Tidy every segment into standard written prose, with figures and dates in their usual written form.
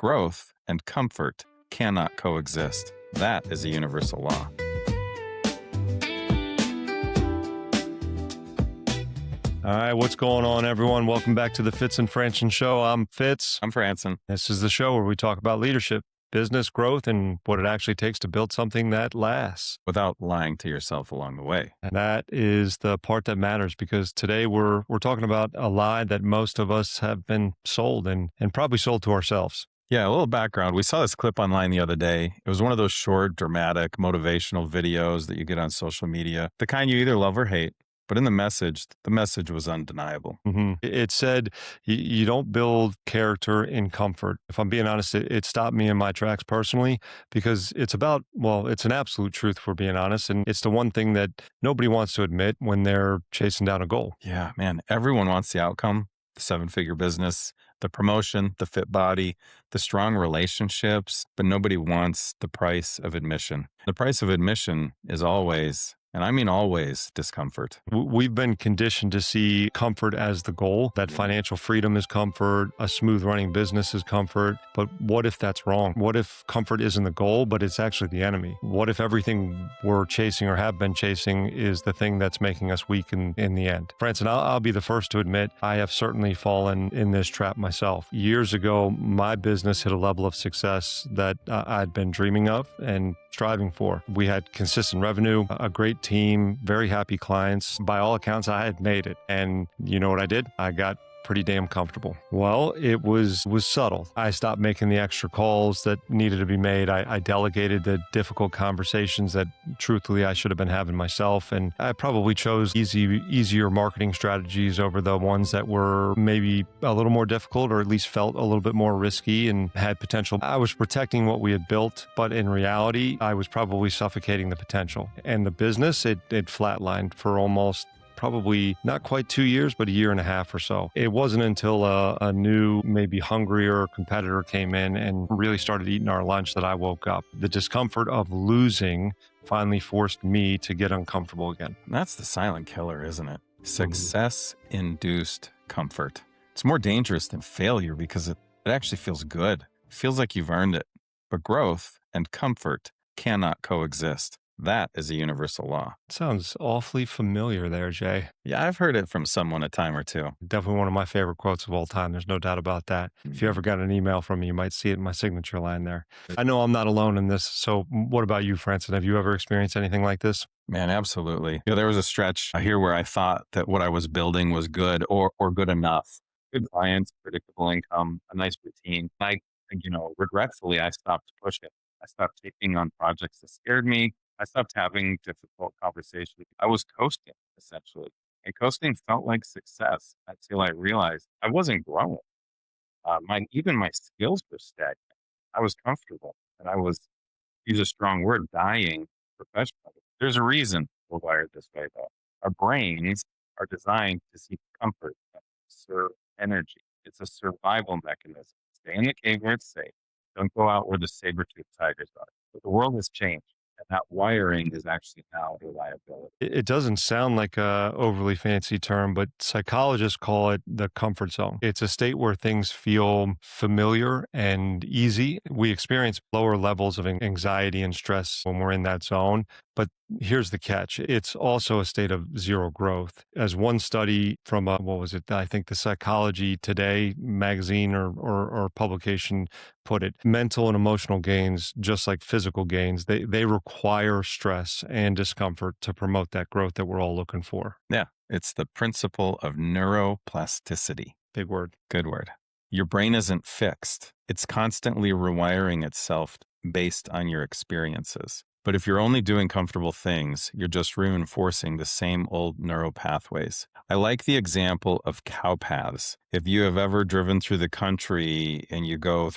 growth and comfort cannot coexist. That is a universal law. All right, what's going on, everyone? Welcome back to the Fitz Franson Show. I'm Fitz. I'm Franson. This is the show where we talk about leadership, business growth, and what it actually takes to build something that lasts. Without lying to yourself along the way. And that is the part that matters, because today we're talking about a lie that most of us have been sold and probably sold to ourselves. Yeah, a little background. We saw this clip online the other day. It was one of those short, dramatic, motivational videos that you get on social media. The kind you either love or hate. But in the message was undeniable. Mm-hmm. It said, you don't build character in comfort. If I'm being honest, it stopped me in my tracks personally, because it's an absolute truth, if we're being honest. And it's the one thing that nobody wants to admit when they're chasing down a goal. Yeah, man, everyone wants the outcome, the 7-figure business, the promotion, the fit body, the strong relationships, but nobody wants the price of admission. The price of admission is always, and I mean always, discomfort. We've been conditioned to see comfort as the goal, that financial freedom is comfort, a smooth running business is comfort. But what if that's wrong? What if comfort isn't the goal, but it's actually the enemy? What if everything we're chasing or have been chasing is the thing that's making us weak in the end? Franson, I'll be the first to admit, I have certainly fallen in this trap myself. Years ago, my business hit a level of success that I'd been dreaming of and striving for. We had consistent revenue, a great team, very happy clients. By all accounts, I had made it. And you know what I did? I got pretty damn comfortable. Well, it was subtle. I stopped making the extra calls that needed to be made. I delegated the difficult conversations that truthfully I should have been having myself. And I probably chose easier marketing strategies over the ones that were maybe a little more difficult, or at least felt a little bit more risky and had potential. I was protecting what we had built, but in reality, I was probably suffocating the potential. And the business, it flatlined for almost probably not quite 2 years, but a year and a half or so. It wasn't until a new, maybe hungrier competitor came in and really started eating our lunch that I woke up. The discomfort of losing finally forced me to get uncomfortable again. That's the silent killer, isn't it? Success-induced comfort. It's more dangerous than failure because it actually feels good. It feels like you've earned it. But growth and comfort cannot coexist. That is a universal law. Sounds awfully familiar there, Jay. Yeah, I've heard it from someone a time or two. Definitely one of my favorite quotes of all time. There's no doubt about that. If you ever got an email from me, you might see it in my signature line there. I know I'm not alone in this. So what about you, Franson? Have you ever experienced anything like this? Man, absolutely. There was a stretch here where I thought that what I was building was good or good enough. Good clients, predictable income, a nice routine. Regretfully, I stopped pushing. I stopped taking on projects that scared me. I stopped having difficult conversations. I was coasting, essentially. And coasting felt like success until I realized I wasn't growing. Even my skills were stagnant. I was comfortable, and I was, use a strong word, dying professionally. There's a reason we're wired this way, though. Our brains are designed to seek comfort and conserve energy. It's a survival mechanism. Stay in the cave where it's safe. Don't go out where the saber-toothed tigers are. But the world has changed. And that wiring is actually now a liability. It doesn't sound like a overly fancy term, but psychologists call it the comfort zone. It's a state where things feel familiar and easy. We experience lower levels of anxiety and stress when we're in that zone. But here's the catch. It's also a state of zero growth. As one study from, I think the Psychology Today magazine or publication put it, mental and emotional gains, just like physical gains, they require stress and discomfort to promote that growth that we're all looking for. Yeah, it's the principle of neuroplasticity. Big word. Good word. Your brain isn't fixed. It's constantly rewiring itself based on your experiences. But if you're only doing comfortable things, you're just reinforcing the same old neural pathways. I like the example of cow paths. If you have ever driven through the country and you go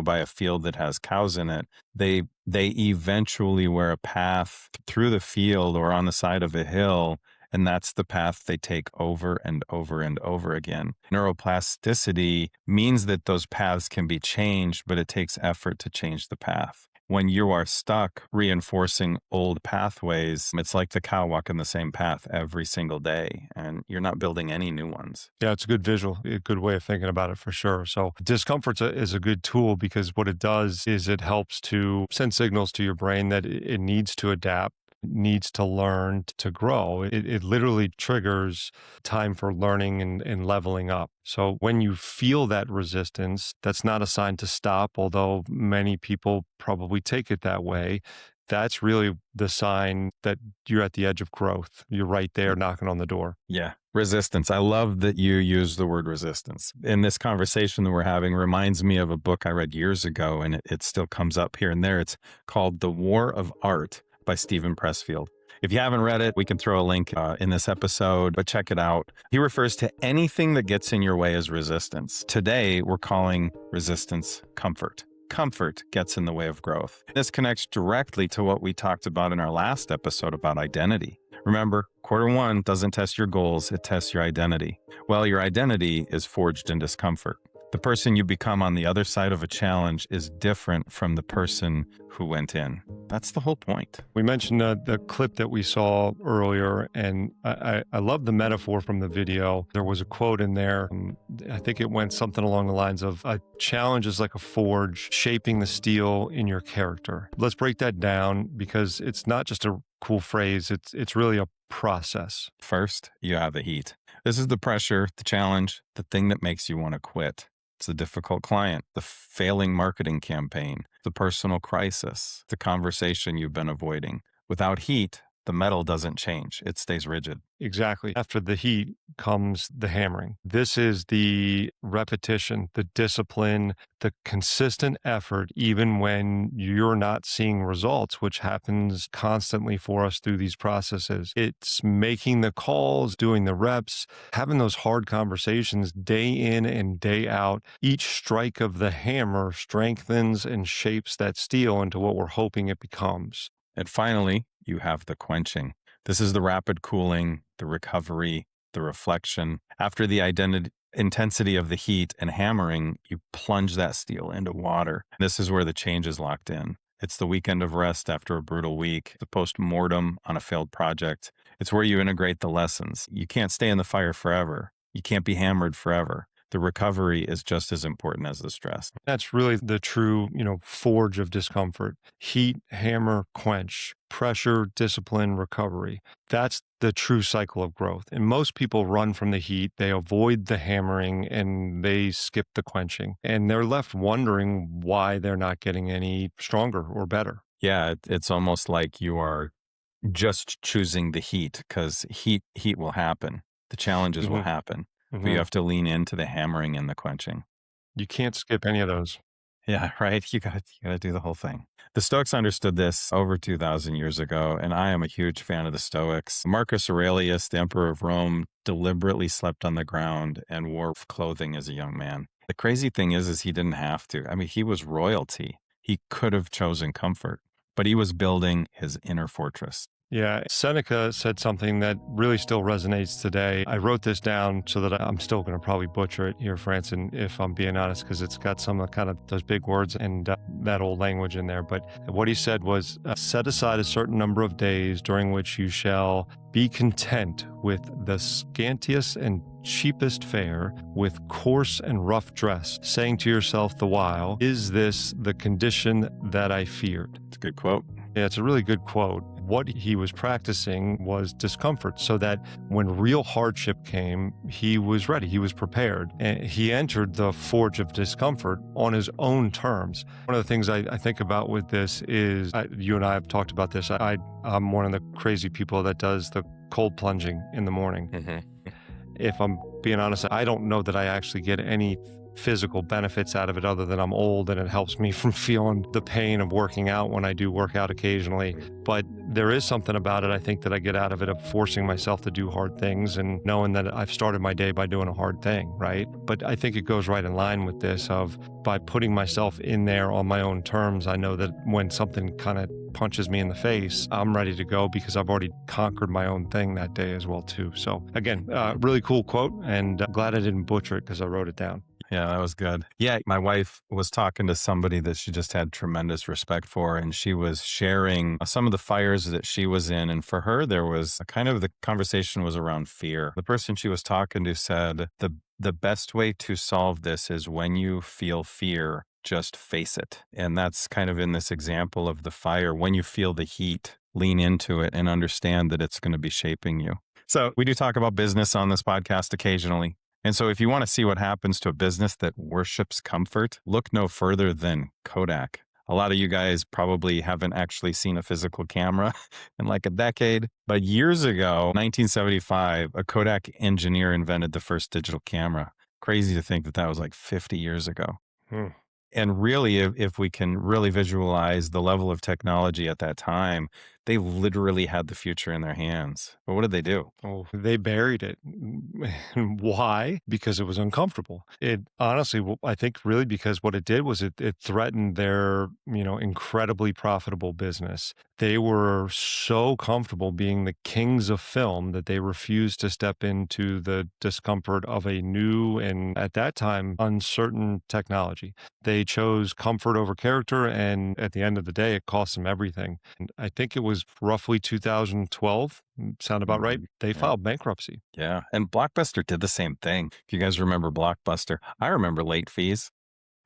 by a field that has cows in it, they eventually wear a path through the field or on the side of a hill, and that's the path they take over and over and over again. Neuroplasticity means that those paths can be changed, but it takes effort to change the path. when you are stuck reinforcing old pathways, it's like the cow walking the same path every single day, and you're not building any new ones. Yeah, it's a good visual, a good way of thinking about it for sure. So discomfort is a good tool because what it does is it helps to send signals to your brain that it needs to adapt, needs to learn to grow. It literally triggers time for learning and leveling up. So when you feel that resistance, that's not a sign to stop, although many people probably take it that way. That's really the sign that you're at the edge of growth. You're right there knocking on the door. Yeah. Resistance. I love that you use the word resistance. In this conversation that we're having reminds me of a book I read years ago, and it still comes up here and there. It's called The War of Art by Stephen Pressfield. If you haven't read it, we can throw a link in this episode, but check it out. He refers to anything that gets in your way as resistance. Today, we're calling resistance comfort. Comfort gets in the way of growth. This connects directly to what we talked about in our last episode about identity. Remember, quarter one doesn't test your goals, it tests your identity. Well, your identity is forged in discomfort. The person you become on the other side of a challenge is different from the person who went in. That's the whole point. We mentioned the clip that we saw earlier, and I love the metaphor from the video. There was a quote in there. I think it went something along the lines of, a challenge is like a forge shaping the steel in your character. Let's break that down because it's not just a cool phrase. It's really a process. First, you have the heat. This is the pressure, the challenge, the thing that makes you want to quit. It's a difficult client, the failing marketing campaign, the personal crisis, the conversation you've been avoiding. Without heat, the metal doesn't change. It stays rigid. Exactly. After the heat comes the hammering. This is the repetition, the discipline, the consistent effort, even when you're not seeing results, which happens constantly for us through these processes. It's making the calls, doing the reps, having those hard conversations day in and day out. Each strike of the hammer strengthens and shapes that steel into what we're hoping it becomes. And finally, you have the quenching. This is the rapid cooling, the recovery, the reflection. After the intensity of the heat and hammering, you plunge that steel into water. This is where the change is locked in. It's the weekend of rest after a brutal week, the post-mortem on a failed project. It's where you integrate the lessons. You can't stay in the fire forever. You can't be hammered forever. The recovery is just as important as the stress. That's really the true, forge of discomfort. Heat, hammer, quench, pressure, discipline, recovery. That's the true cycle of growth. And most people run from the heat, they avoid the hammering, and they skip the quenching. And they're left wondering why they're not getting any stronger or better. Yeah, it's almost like you are just choosing the heat, because heat will happen. The challenges will happen. But you have to lean into the hammering and the quenching. You can't skip any of those. Yeah, right. You gotta do the whole thing. The Stoics understood this over 2,000 years ago, and I am a huge fan of the Stoics. Marcus Aurelius, the emperor of Rome, deliberately slept on the ground and wore clothing as a young man. The crazy thing is he didn't have to. I mean, he was royalty. He could have chosen comfort, but he was building his inner fortress. Yeah, Seneca said something that really still resonates today. I wrote this down so that I'm still going to probably butcher it here, Franson, if I'm being honest, because it's got some kind of those big words and that old language in there. But what he said was, set aside a certain number of days during which you shall be content with the scantiest and cheapest fare, with coarse and rough dress, saying to yourself the while, is this the condition that I feared? It's a good quote. Yeah, it's a really good quote. What he was practicing was discomfort, so that when real hardship came, he was ready, he was prepared. And he entered the forge of discomfort on his own terms. One of the things I think about with this is, you and I have talked about this, I'm one of the crazy people that does the cold plunging in the morning. Mm-hmm. If I'm being honest, I don't know that I actually get any physical benefits out of it other than I'm old and it helps me from feeling the pain of working out when I do work out occasionally. But there is something about it, I think, that I get out of it, of forcing myself to do hard things and knowing that I've started my day by doing a hard thing, right? But I think it goes right in line with this of, by putting myself in there on my own terms, I know that when something kind of punches me in the face, I'm ready to go because I've already conquered my own thing that day as well too. So again, really cool quote, and glad I didn't butcher it because I wrote it down. Yeah, that was good. Yeah, my wife was talking to somebody that she just had tremendous respect for, and she was sharing some of the fires that she was in. And for her, there was a kind of the conversation was around fear. The person she was talking to said, the best way to solve this is when you feel fear, just face it. And that's kind of in this example of the fire. When you feel the heat, lean into it and understand that it's going to be shaping you. So we do talk about business on this podcast occasionally. And so if you want to see what happens to a business that worships comfort, look no further than Kodak. A lot of you guys probably haven't actually seen a physical camera in like a decade, but years ago, 1975, a Kodak engineer invented the first digital camera. Crazy to think that that was like 50 years ago. Hmm. And really, if we can really visualize the level of technology at that time, they literally had the future in their hands. But what did they do? Oh, they buried it. Why? Because it was uncomfortable. It honestly, I think really because what it did was it threatened their, incredibly profitable business. They were so comfortable being the kings of film that they refused to step into the discomfort of a new and at that time uncertain technology. They chose comfort over character, and at the end of the day, it cost them everything. And I think it was roughly 2012. Sound about right? They Yeah. filed bankruptcy. Yeah. And Blockbuster did the same thing. If you guys remember Blockbuster, I remember late fees.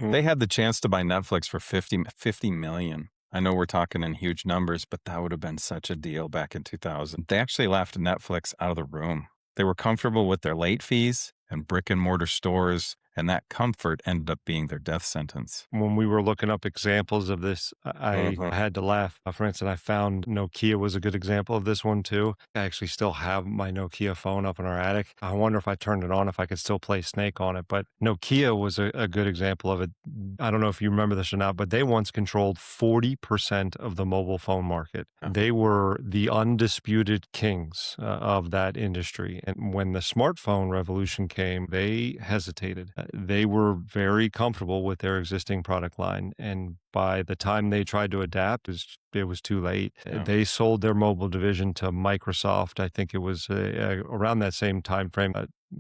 Mm. They had the chance to buy Netflix for 50 million. I know we're talking in huge numbers, but that would have been such a deal back in 2000. They actually laughed Netflix out of the room. They were comfortable with their late fees and brick and mortar stores, and that comfort ended up being their death sentence. When we were looking up examples of this, I had to laugh. For instance, I found Nokia was a good example of this one too. I actually still have my Nokia phone up in our attic. I wonder if I turned it on, if I could still play Snake on it. But Nokia was a good example of it. I don't know if you remember this or not, but they once controlled 40% of the mobile phone market. Yeah. They were the undisputed kings of that industry. And when the smartphone revolution came, they hesitated. They were very comfortable with their existing product line. And by the time they tried to adapt, it was too late. Yeah. They sold their mobile division to Microsoft. I think it was around that same time frame.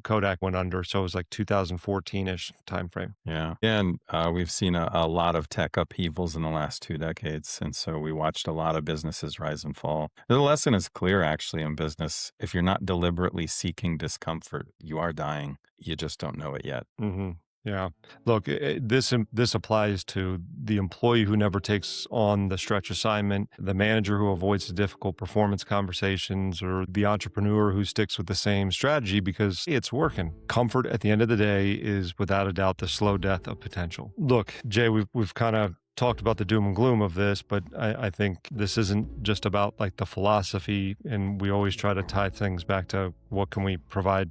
Kodak went under, so it was like 2014-ish timeframe. Yeah. And we've seen a lot of tech upheavals in the last 2 decades. And so we watched a lot of businesses rise and fall. The lesson is clear, actually, in business. If you're not deliberately seeking discomfort, you are dying. You just don't know it yet. Mm-hmm. Yeah. Look, this applies to the employee who never takes on the stretch assignment, the manager who avoids the difficult performance conversations, or the entrepreneur who sticks with the same strategy because it's working. Comfort at the end of the day is without a doubt the slow death of potential. Look, Jay, we've kind of talked about the doom and gloom of this, but I think this isn't just about like the philosophy, and we always try to tie things back to what can we provide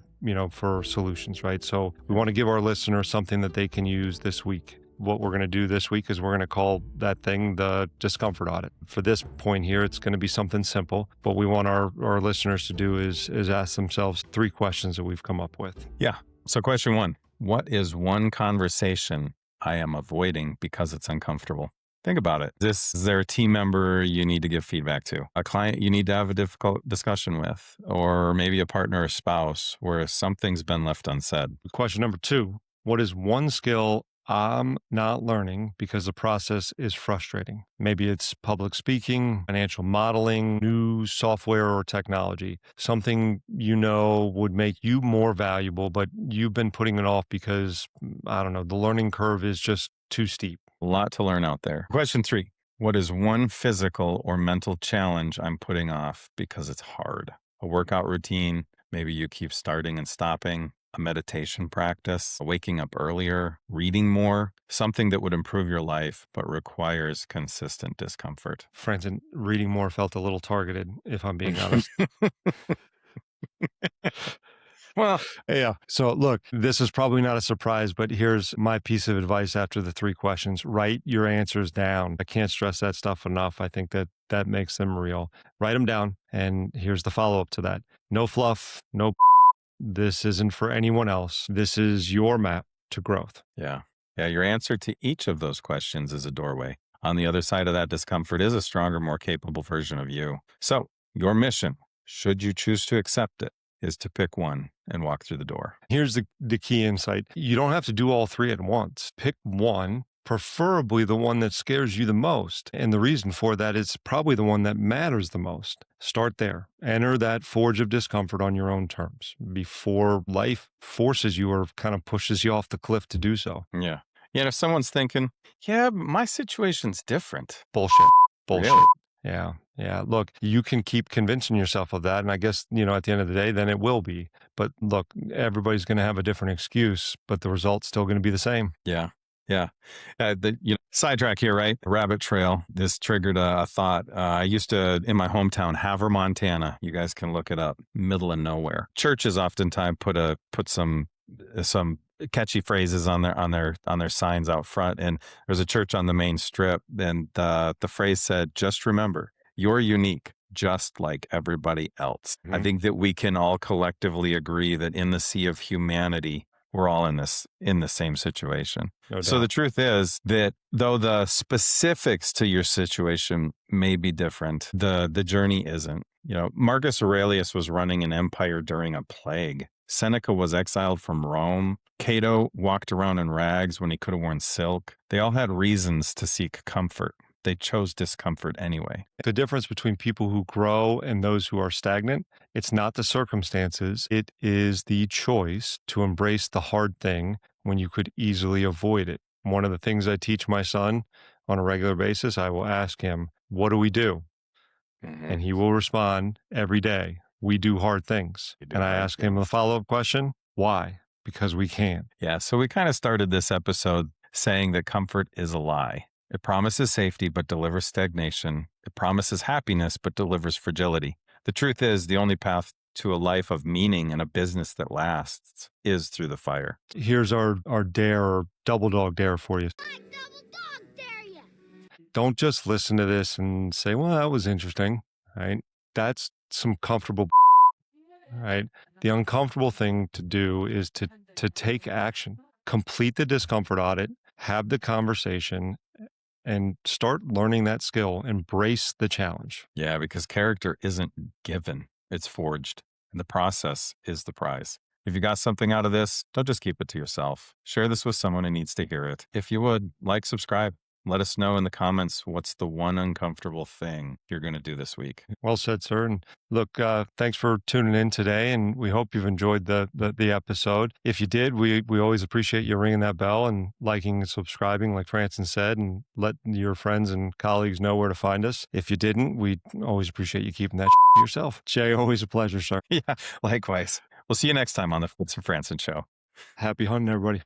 for solutions, right? So we want to give our listeners something that they can use this week. What we're going to do this week is we're going to call that thing the discomfort audit. For this point here, it's going to be something simple. What we want our listeners to do is ask themselves 3 questions that we've come up with. Yeah. So question 1, what is one conversation I am avoiding because it's uncomfortable? Think about it. Is there a team member you need to give feedback to? A client you need to have a difficult discussion with? Or maybe a partner or spouse where something's been left unsaid? Question number 2, what is one skill I'm not learning because the process is frustrating? Maybe it's public speaking, financial modeling, new software or technology, something would make you more valuable, but you've been putting it off because, I don't know, the learning curve is just too steep. A lot to learn out there. Question 3, what is one physical or mental challenge I'm putting off because it's hard? A workout routine, maybe you keep starting and stopping, a meditation practice, waking up earlier, reading more, something that would improve your life but requires consistent discomfort. Franson, reading more felt a little targeted, if I'm being honest. Well, yeah. So look, this is probably not a surprise, but here's my piece of advice after the 3 questions. Write your answers down. I can't stress that stuff enough. I think that makes them real. Write them down. And here's the follow-up to that. No fluff, no this isn't for anyone else. This is your map to growth. Yeah. Yeah. Your answer to each of those questions is a doorway. On the other side of that discomfort is a stronger, more capable version of you. So your mission, should you choose to accept it, is to pick one and walk through the door. Here's the key insight. You don't have to do all three at once. Pick one, preferably the one that scares you the most. And the reason for that is probably the one that matters the most. Start there. Enter that forge of discomfort on your own terms before life forces you or kind of pushes you off the cliff to do so. Yeah. Yeah. And if someone's thinking, yeah, but my situation's different. Bullshit. Bullshit. Really? Yeah. Yeah. Look, you can keep convincing yourself of that. And I guess, at the end of the day, then it will be. But look, everybody's going to have a different excuse, but the result's still going to be the same. Yeah. Yeah. Sidetrack here, right? Rabbit trail. This triggered a thought. I used to, in my hometown, Havre, Montana. You guys can look it up. Middle of nowhere. Churches oftentimes put some catchy phrases on their signs out front. And there's a church on the main strip. And the phrase said, "Just remember, you're unique, just like everybody else." Mm-hmm. I think that we can all collectively agree that in the sea of humanity, we're all in the same situation. No So doubt. the truth is that though the specifics to your situation may be different, the journey isn't. Marcus Aurelius was running an empire during a plague. Seneca was exiled from Rome. Cato walked around in rags when he could have worn silk. They all had reasons to seek comfort. They chose discomfort anyway. The difference between people who grow and those who are stagnant, it's not the circumstances. It is the choice to embrace the hard thing when you could easily avoid it. One of the things I teach my son on a regular basis, I will ask him, "What do we do?" Mm-hmm. And he will respond every day, "We do hard things." And I ask him the follow-up question, "Why?" Because we can. Yeah. So we kind of started this episode saying that comfort is a lie. It promises safety, but delivers stagnation. It promises happiness, but delivers fragility. The truth is, the only path to a life of meaning and a business that lasts is through the fire. Here's our dare, or double dog dare for you. I double dog dare you. Don't just listen to this and say, "Well, that was interesting," right? That's some comfortable, right? The uncomfortable thing to do is to take action, complete the discomfort audit, have the conversation, and start learning that skill. Embrace the challenge. Yeah, because character isn't given, it's forged. And the process is the prize. If you got something out of this, don't just keep it to yourself. Share this with someone who needs to hear it. If you would, like, subscribe. Let us know in the comments what's the one uncomfortable thing you're going to do this week. Well said, sir. And look, thanks for tuning in today, and we hope you've enjoyed the episode. If you did, we always appreciate you ringing that bell and liking and subscribing, like Franson said, and let your friends and colleagues know where to find us. If you didn't, we always appreciate you keeping that to yourself. Jay, always a pleasure, sir. Yeah, likewise. We'll see you next time on the Fitz Franson Show. Happy hunting, everybody.